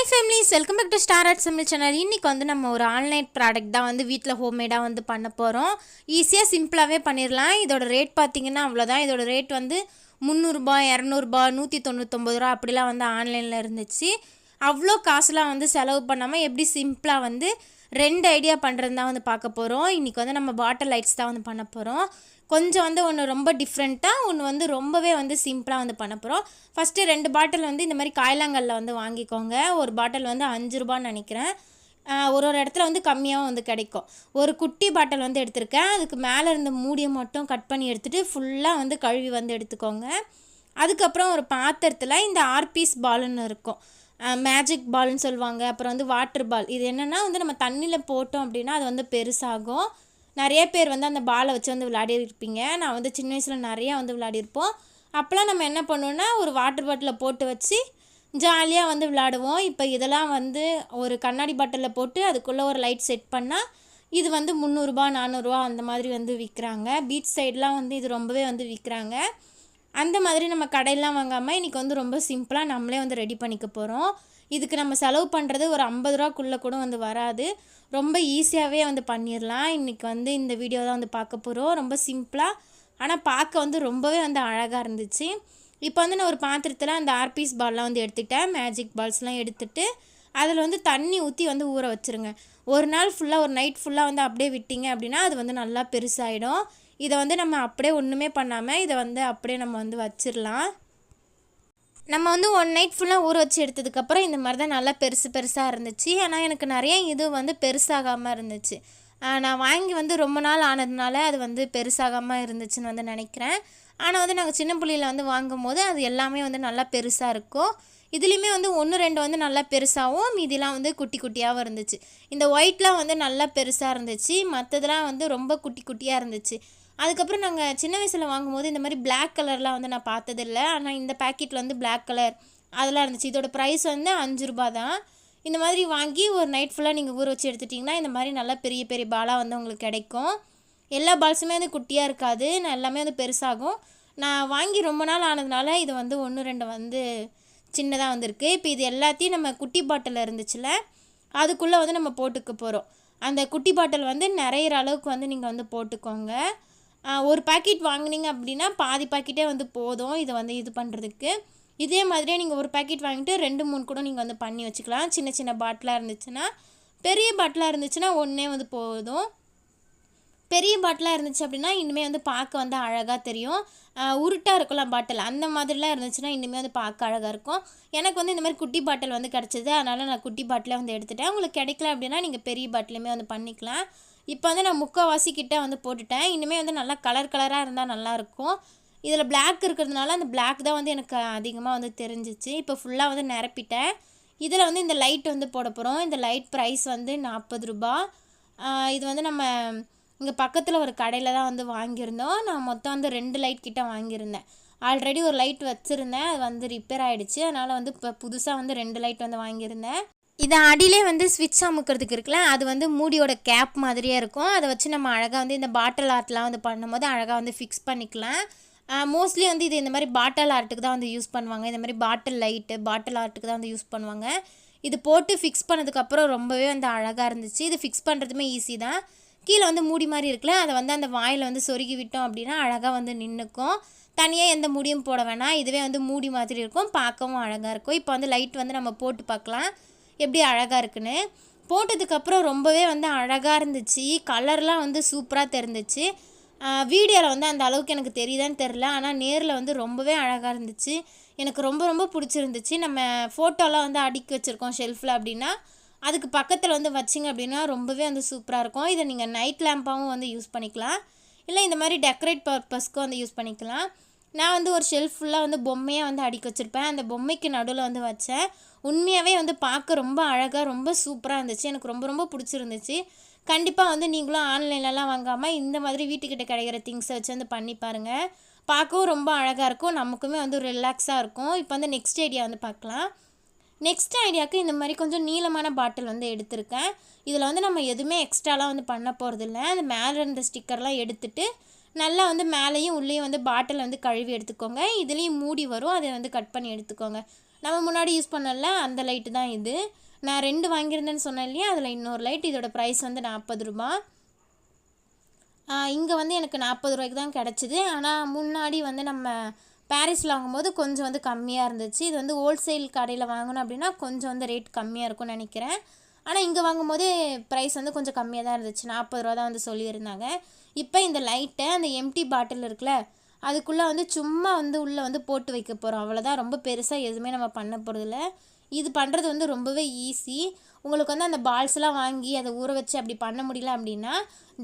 Families welcome back to Star Art சமையல் channel. இன்றைக்கி வந்து நம்ம ஒரு ஆன்லைன் ப்ராடக்ட் தான் வந்து வீட்டில் ஹோம்மேடாக வந்து பண்ண போகிறோம். ஈஸியாக சிம்பிளாகவே பண்ணிடலாம். இதோட ரேட் பார்த்திங்கன்னா அவ்வளோதான். இதோட ரேட் வந்து 300 200 199 அப்படிலாம் வந்து ஆன்லைனில் இருந்துச்சு. அவ்வளோ காசுலாம் வந்து செலவு பண்ணாமல் எப்படி சிம்பிளாக வந்து 2 ஐடியா பண்ணுறது தான் வந்து பார்க்க போகிறோம். இன்றைக்கி வந்து நம்ம பாட்டில் லைட்ஸ் தான் வந்து பண்ண போகிறோம். கொஞ்சம் வந்து ஒன்று ரொம்ப டிஃப்ரெண்ட்டாக, ஒன்று வந்து ரொம்பவே வந்து சிம்பிளாக வந்து பண்ண போகிறோம். ஃபஸ்ட்டு 2 பாட்டில் வந்து இந்த மாதிரி காய்லாங்கல்ல வந்து வாங்கிக்கோங்க. ஒரு பாட்டில் வந்து 5 ரூபான்னு நினைக்கிறேன். ஒரு இடத்துல வந்து கம்மியாகவும் வந்து கிடைக்கும். ஒரு குட்டி பாட்டில் வந்து எடுத்திருக்கேன். அதுக்கு மேலே இருந்த மூடியை மட்டும் கட் பண்ணி எடுத்துகிட்டு ஃபுல்லாக வந்து கழுவி வந்து எடுத்துக்கோங்க. அதுக்கப்புறம் ஒரு பாத்திரத்தில் இந்த ஆர்பீஸ் பால்னு இருக்கும், மேஜிக் பால்னு சொல்லுவாங்க. அப்புறம் வந்து வாட்டர் பால். இது என்னென்னா வந்து நம்ம தண்ணியில் போட்டோம் அப்படின்னா அது வந்து பெருசாகும். நிறைய பேர் வந்து அந்த பாலை வச்சு வந்து விளையாடிருப்பீங்க. நான் வந்து சின்ன வயசில் நிறையா வந்து விளையாடிருப்போம். அப்போலாம் நம்ம என்ன பண்ணுவோன்னா ஒரு வாட்டர் பாட்டிலில் போட்டு வச்சு ஜாலியாக வந்து விளையாடுவோம். இப்போ இதெல்லாம் வந்து ஒரு கண்ணாடி பாட்டிலில் போட்டு அதுக்குள்ளே ஒரு லைட் செட் பண்ணால் இது வந்து 300 400 அந்த மாதிரி வந்து விற்கிறாங்க. பீச் சைட்லாம் வந்து இது ரொம்பவே வந்து விற்கிறாங்க. அந்த மாதிரி நம்ம கடையெல்லாம் வாங்காமல் இன்றைக்கி வந்து ரொம்ப சிம்பிளாக நம்மளே வந்து ரெடி பண்ணிக்க போகிறோம். இதுக்கு நம்ம செலவு பண்ணுறது ஒரு 50 ரூபாக்குள்ளே கூட வந்து வராது. ரொம்ப ஈஸியாகவே வந்து பண்ணிடலாம். இன்றைக்கி வந்து இந்த வீடியோ தான் வந்து பார்க்க போகிறோம். ரொம்ப சிம்பிளாக, ஆனால் பார்க்க வந்து ரொம்பவே வந்து அழகாக இருந்துச்சு. இப்போ வந்து நான் ஒரு பாத்திரத்தில் அந்த ஆர்பீஸ் பால்லாம் வந்து எடுத்துக்கிட்டேன். மேஜிக் பால்ஸ்லாம் எடுத்துகிட்டு அதில் வந்து தண்ணி ஊற்றி வந்து ஊற வச்சுருங்க. ஒரு நாள் ஃபுல்லாக, ஒரு நைட் ஃபுல்லாக வந்து அப்படியே விட்டிங்க அப்படின்னா அது வந்து நல்லா பெருசாகிடும். இதை வந்து நம்ம அப்படியே ஒன்றுமே பண்ணாமல் இதை வந்து அப்படியே நம்ம வந்து வச்சிடலாம். நம்ம வந்து 1 நைட் ஃபுல்லாக ஊற வச்சு எடுத்ததுக்கப்புறம் இந்த மாதிரி தான் நல்லா பெருசாக இருந்துச்சு. ஆனால் எனக்கு நிறைய இது வந்து பெருசாகாமல் இருந்துச்சு. நான் வாங்கி வந்து ரொம்ப நாள் ஆனதுனால அது வந்து பெருசாகாமல் இருந்துச்சுன்னு வந்து நினைக்கிறேன். ஆனால் வந்து நாங்கள் சின்ன புள்ளியில் வந்து வாங்கும் போது அது எல்லாமே வந்து நல்லா பெருசாக இருக்கும். இதுலேயுமே வந்து 1 2 வந்து நல்லா பெருசாகவும் மீதிலாம் வந்து குட்டி குட்டியாகவும் இருந்துச்சு. இந்த ஒயிட்லாம் வந்து நல்லா பெருசாக இருந்துச்சு, மற்றதெல்லாம் வந்து ரொம்ப குட்டி குட்டியாக இருந்துச்சு. அதுக்கப்புறம் நாங்கள் சின்ன வயசில் வாங்கும்போது இந்த மாதிரி பிளாக் கலர்லாம் வந்து நான் பார்த்ததில்ல. ஆனால் இந்த பேக்கெட்டில் வந்து பிளாக் கலர் அதெல்லாம் இருந்துச்சு. இதோட ப்ரைஸ் வந்து 5 ரூபா தான். இந்த மாதிரி வாங்கி ஒரு நைட் ஃபுல்லாக நீங்கள் ஊற வச்சு எடுத்துட்டிங்கன்னா இந்த மாதிரி நல்லா பெரிய பெரிய பாலாக வந்து உங்களுக்கு கிடைக்கும். எல்லா பால்ஸுமே வந்து குட்டியாக இருக்காது, எல்லாமே வந்து பெருசாகும். நான் வாங்கி ரொம்ப நாள் ஆனதுனால இது வந்து 1 2 வந்து சின்னதாக வந்திருக்கு. இப்போ இது எல்லாத்தையும் நம்ம குட்டி பாட்டில் இருந்துச்சுல அதுக்குள்ளே வந்து நம்ம போட்டுக்க போகிறோம். அந்த குட்டி பாட்டில் வந்து நிறையிற அளவுக்கு வந்து நீங்கள் வந்து போட்டுக்கோங்க. ஒரு பாக்கெட் வாங்கினீங்க அப்படின்னா பாதி பாக்கெட்டே வந்து போதும் இதை வந்து இது பண்ணுறதுக்கு. இதே மாதிரியே நீங்கள் ஒரு பாக்கெட் வாங்கிட்டு 2 3 கூட நீங்கள் வந்து பண்ணி வச்சுக்கலாம். சின்ன சின்ன பாட்டிலாக இருந்துச்சுன்னா. பெரிய பாட்டிலாக இருந்துச்சுன்னா ஒன்றே வந்து போதும். பெரிய பாட்டிலாக இருந்துச்சு அப்படின்னா இன்னுமே வந்து பார்க்க வந்து அழகாக தெரியும். உருட்டாக இருக்கலாம் பாட்டில், அந்த மாதிரிலாம் இருந்துச்சுன்னா இன்னுமே வந்து பார்க்க அழகாக இருக்கும். எனக்கு வந்து இந்த மாதிரி குட்டி பாட்டில் வந்து கிடச்சிது, அதனால் நான் குட்டி பாட்டிலே வந்து எடுத்துட்டேன். உங்களுக்கு கிடைக்கல அப்படின்னா நீங்கள் பெரிய பாட்டிலுமே வந்து பண்ணிக்கலாம். இப்போ வந்து நான் முக்கால்வாசி கிட்டே வந்து போட்டுட்டேன். இன்னுமே வந்து நல்லா கலராக இருந்தால் நல்லாயிருக்கும். இதில் பிளாக் இருக்கிறதுனால அந்த பிளாக் தான் வந்து எனக்கு அதிகமாக வந்து தெரிஞ்சிச்சு. இப்போ ஃபுல்லாக வந்து நிரப்பிட்டேன். இதில் வந்து இந்த லைட் வந்து போட போகிறோம். இந்த லைட் ப்ரைஸ் வந்து 40 ரூபா. இது வந்து நம்ம இங்கே பக்கத்தில் ஒரு கடையில் தான் வந்து வாங்கியிருந்தோம். நான் மொத்தம் வந்து 2 லைட் கிட்டே வாங்கியிருந்தேன். ஆல்ரெடி ஒரு லைட் வச்சுருந்தேன், அது வந்து ரிப்பேர் ஆகிடுச்சு. அதனால் வந்து இப்போ புதுசாக வந்து 2 லைட் வந்து வாங்கியிருந்தேன். இதை அடியிலே வந்து ஸ்விட்ச் அமுக்கிறதுக்கு இருக்குல்ல, அது வந்து மூடியோட கேப் மாதிரியே இருக்கும். அதை வச்சு நம்ம அழகாக வந்து இந்த பாட்டில் ஆர்ட்லாம் வந்து பண்ணும்போது அழகாக வந்து ஃபிக்ஸ் பண்ணிக்கலாம். மோஸ்ட்லி வந்து இது இந்த மாதிரி பாட்டில் ஆர்ட்டுக்கு தான் வந்து யூஸ் பண்ணுவாங்க. இந்த மாதிரி பாட்டில் லைட்டு பாட்டில் ஆர்ட்டுக்கு தான் வந்து யூஸ் பண்ணுவாங்க. இது போட்டு ஃபிக்ஸ் பண்ணதுக்கப்புறம் ரொம்பவே வந்து அழகாக இருந்துச்சு. இது ஃபிக்ஸ் பண்ணுறதுமே ஈஸி தான். கீழே வந்து மூடி மாதிரி இருக்குல்ல, அதை வந்து அந்த வாயில் வந்து சொருகி விட்டோம் அப்படின்னா அழகாக வந்து நின்றுக்கும். தனியாக எந்த மூடியும் போட வேணாம், இதுவே வந்து மூடி மாதிரி இருக்கும், பார்க்கவும் அழகாக இருக்கும். இப்போ வந்து லைட் வந்து நம்ம போட்டு பார்க்கலாம் எப்படி அழகாக இருக்குன்னு. போட்டதுக்கப்புறம் ரொம்பவே வந்து அழகாக இருந்துச்சு. கலர்லாம் வந்து சூப்பராக தெரிஞ்சிச்சு. வீடியோவில் வந்து அந்த அளவுக்கு எனக்கு தெரியுதான்னு தெரில, ஆனால் நேரில் வந்து ரொம்பவே அழகாக இருந்துச்சு. எனக்கு ரொம்ப ரொம்ப பிடிச்சிருந்துச்சு. நம்ம ஃபோட்டோலாம் வந்து அடுக்கி வச்சுருக்கோம் ஷெல்ஃபில் அப்படின்னா அதுக்கு பக்கத்தில் வந்து வச்சிங்க அப்படின்னா ரொம்பவே வந்து சூப்பராக இருக்கும். இதை நீங்கள் நைட் லேம்பாகவும் வந்து யூஸ் பண்ணிக்கலாம், இல்லை இந்த மாதிரி டெக்கரேட் பர்பஸ்க்கும் வந்து யூஸ் பண்ணிக்கலாம். நான் வந்து ஒரு ஷெல்ஃப் ஃபுல்லாக வந்து பொம்மையாக வந்து அடுக்கி வச்சுருப்பேன். அந்த பொம்மைக்கு நடுவில் வந்து வச்சேன். உண்மையாகவே வந்து பார்க்க ரொம்ப அழகாக ரொம்ப சூப்பராக இருந்துச்சு. எனக்கு ரொம்ப ரொம்ப பிடிச்சிருந்துச்சு. கண்டிப்பாக வந்து நீங்களும் ஆன்லைன்லலாம் வாங்காமல் இந்த மாதிரி வீட்டுக்கிட்ட கிடைக்கிற திங்ஸை வச்சு வந்து பண்ணி பாருங்கள். பார்க்கவும் ரொம்ப அழகாக இருக்கும், நமக்குமே வந்து ரிலாக்ஸாக இருக்கும். இப்போ வந்து நெக்ஸ்ட் ஐடியா வந்து பார்க்கலாம். நெக்ஸ்ட் ஐடியாவுக்கு இந்த மாதிரி கொஞ்சம் நீளமான பாட்டில் வந்து எடுத்திருக்கேன். இதில் வந்து நம்ம எதுவுமே எக்ஸ்ட்ராலாம் வந்து பண்ண போகிறதில்ல. அந்த மேலே இருந்த ஸ்டிக்கர்லாம் எடுத்துகிட்டு நல்லா வந்து மேலேயும் உள்ளேயும் வந்து பாட்டில் வந்து கழுவி எடுத்துக்கோங்க. இதுலேயும் மூடி வரும், அதை வந்து கட் பண்ணி எடுத்துக்கோங்க. நம்ம முன்னாடி யூஸ் பண்ணல அந்த லைட்டு தான் இது. நான் 2 வாங்கியிருந்தேன்னு சொன்னேன் இல்லையா, அதில் இன்னொரு லைட். இதோட ப்ரைஸ் வந்து ரூ. 40. இங்கே வந்து எனக்கு ரூ. 40 தான் கிடச்சிது. ஆனால் முன்னாடி வந்து நம்ம பாரிஸில் வாங்கும்போது கொஞ்சம் வந்து கம்மியாக இருந்துச்சு. இது வந்து ஹோல்சேல் கடையில் வாங்கணும் அப்படின்னா கொஞ்சம் வந்து ரேட் கம்மியாக இருக்கும்னு நினைக்கிறேன். ஆனால் இங்கே வாங்கும்போது ப்ரைஸ் வந்து கொஞ்சம் கம்மியாக தான் இருந்துச்சு. ரூ. 40 தான் வந்து சொல்லியிருந்தாங்க. இப்போ இந்த லைட்டை அந்த எம்டி பாட்டில் இருக்குல்ல, அதுக்குள்ளே வந்து சும்மா வந்து உள்ளே வந்து போட்டு வைக்க போகிறோம். அவ்வளோதான். ரொம்ப பெருசாக எதுவுமே நம்ம பண்ண போகிறதில்ல. இது பண்ணுறது வந்து ரொம்பவே ஈஸி. உங்களுக்கு வந்து அந்த பால்ஸ்லாம் வாங்கி அதை ஊற வச்சு அப்படி பண்ண முடியல அப்படின்னா,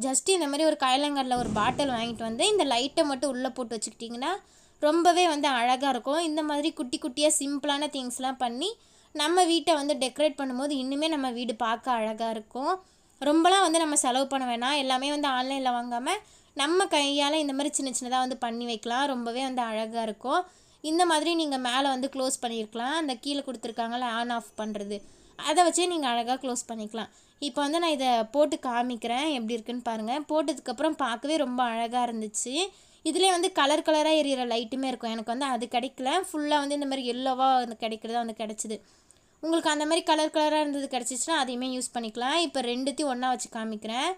ஜஸ்ட்டு இந்த மாதிரி ஒரு கைலங்கரில் ஒரு பாட்டில் வாங்கிட்டு வந்து இந்த லைட்டை மட்டும் உள்ளே போட்டு வச்சுக்கிட்டிங்கன்னா ரொம்பவே வந்து அழகாக இருக்கும். இந்த மாதிரி குட்டி குட்டியாக சிம்பிளான திங்ஸ்லாம் பண்ணி நம்ம வீட்டை வந்து டெக்கரேட் பண்ணும்போது இன்னுமே நம்ம வீடு பார்க்க அழகாக இருக்கும். ரொம்பலாம் வந்து நம்ம செலவு பண்ண வேணாம். எல்லாமே வந்து ஆன்லைனில் வாங்காமல் நம்ம கையால் இந்த மாதிரி சின்ன சின்னதாக வந்து பண்ணி வைக்கலாம். ரொம்பவே வந்து அழகாக இருக்கும். இந்த மாதிரி நீங்கள் மேலே வந்து க்ளோஸ் பண்ணியிருக்கலாம். அந்த கீழே கொடுத்துருக்காங்கள ஆன் ஆஃப் பண்ணுறது, அதை வச்சே நீங்கள் அழகாக க்ளோஸ் பண்ணிக்கலாம். இப்போ வந்து நான் இதை போட்டு காமிக்கிறேன் எப்படி இருக்குன்னு பாருங்கள். போட்டதுக்கப்புறம் பார்க்கவே ரொம்ப அழகாக இருந்துச்சு. இதிலே வந்து கலர் கலராக எரியிற லைட்டுமே இருக்கும். எனக்கு வந்து அது கிடைக்கல. ஃபுல்லாக வந்து இந்த மாதிரி எல்லோவாக வந்து கிடைக்கிறதா வந்து கிடச்சிது. உங்களுக்கு அந்த மாதிரி கலர் கலராக இருந்தது கிடச்சிச்சின்னா அதையுமே யூஸ் பண்ணிக்கலாம். இப்போ 2த்தையும் ஒன்றா வச்சு காமிக்கிறேன்.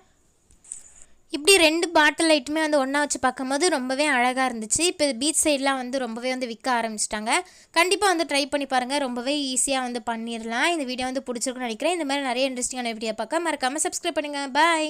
இப்படி 2 பாட்டில் லைட்டுமே வந்து ஒன்றா வச்சு பார்க்கும்போது ரொம்பவே அழகாக இருந்துச்சு. இப்போ பீச் சைட்லாம் வந்து ரொம்பவே வந்து விற்க ஆரம்பிச்சிட்டாங்க. கண்டிப்பாக வந்து ட்ரை பண்ணி பாருங்கள். ரொம்பவே ஈஸியாக வந்து பண்ணிடலாம். இந்த வீடியோ வந்து பிடிச்சிருக்குன்னு நினைக்கிறேன். இந்த மாதிரி நிறைய இன்ட்ரெஸ்டிங்கான வீடியோ பார்க்க மறக்காமல் சப்ஸ்கிரைப் பண்ணுங்கள். பாய்.